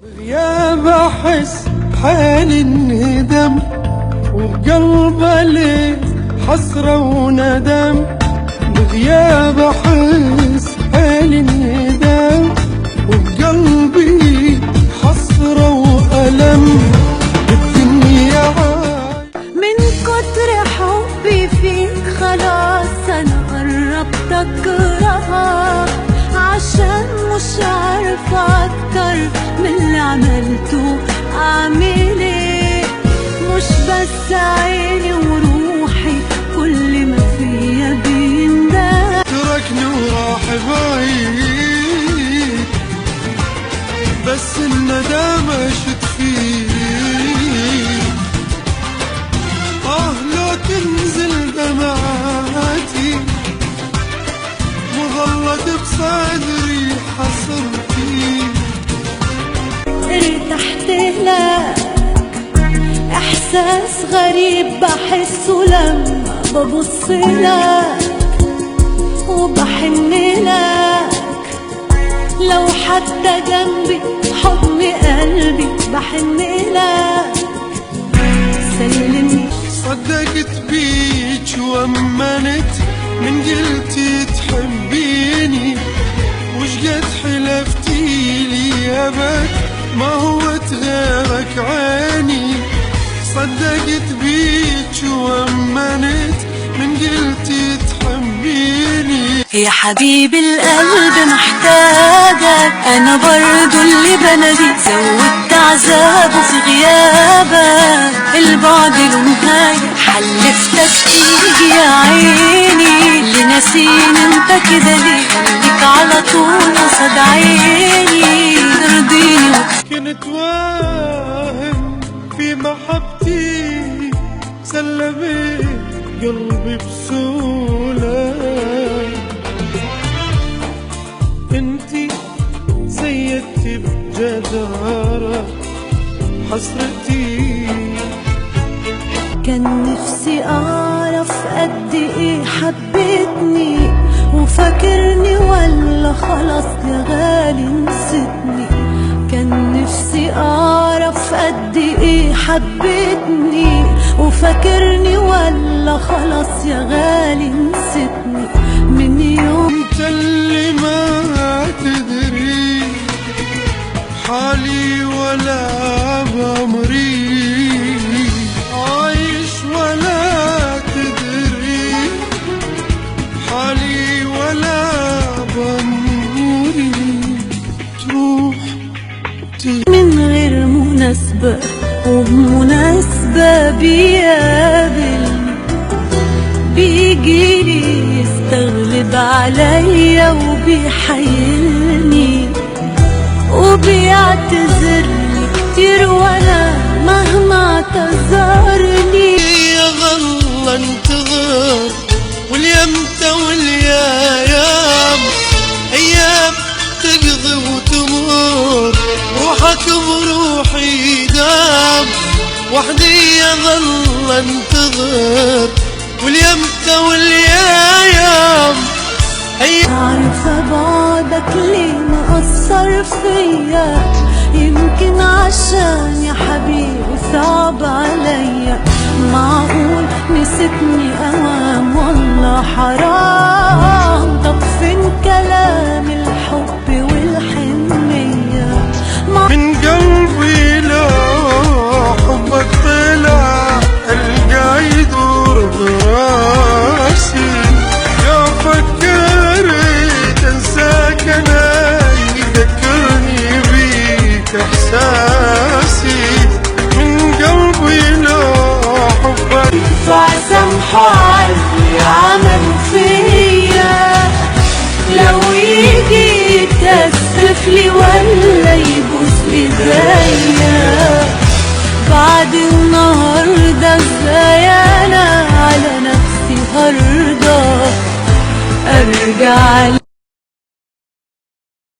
غياب احس حالي انهدم وبقلبي ليه حسرة وندم. بغياب احس حالي انهدم وبقلبي حسرة وألم. بالدنيا من كتر حبي فيك خلاص انا قربت اكرهك، عشان مش عارفة اكتر من اللي عملته اعمل ايه. مش بس عيني وروحي كل ما فيا بيندم. تركني وراح بعيد بس الندامة شت فيه. لو تنزل دمعاتي مغلط بصدري حصرتي. ارتحت لك احساس غريب بحسه لما ببص لك وبحن لك. لو حتى جنبي حضن قلبي بحن لك. سلمني صدقت بيك وامنت من قلتي تحبيني، وشقد حلفتي لي ابد ما هو غيرك عيني. صدقت بيك وامنت من قلتي تحبيني. يا حبيبي القلب محتاجك، انا برضو اللي بناديك. زودت عذابه في غيابك، البعد له نهاية. حلفتك تيجي يا عيني، اللي ناسين انت كده ليه؟ خليك على طول قصاد عيني ترضيني. كنت واهم في محبتي، سلمت قلبي بسهولة. انتي زيدتي بجدارة حسرتي. كان نفسي اعرف قد ايه حبيتني وفاكرني ولا خلاص يا غالي نسيتني. كان نفسي اعرف قد ايه حبيتني وفاكرني ولا خلاص يا غالي نسيتني. من يوم انت اللي ما تدري حالي ولا بأمري، عايش ولا تدري حالي ولا بأمري. تروح من غير مناسبة وبمناسبة بيقابلني، بيجيلي يستغلب عليا وبيحايلني وبيعتذرلي كتير وانا مهما اعتذرني. يظل انتظر واليمتى واليايام، ايام تقضي وتمر روحك بروحي دام. وحدي يظل انتظر واليمتى واليايام. عارفة بعدك ليه مأثر فيا، يمكن عشان يا حبيبي صعب عليا. معقول نسيتني اوام والله حرام. طب فين كلام الحب والحنية؟ من قلبي لا حبك طلع القى يدور براسي. يا فكرت انساك انا يذكرني بيك احساسي. من قلبي لا حبك فسامحه على اللي عملوا فيا. لو يجي يتأسف لي ولا يبوس ايديا بعد النهارده، ازاي انا على نفسي هرضى ارجع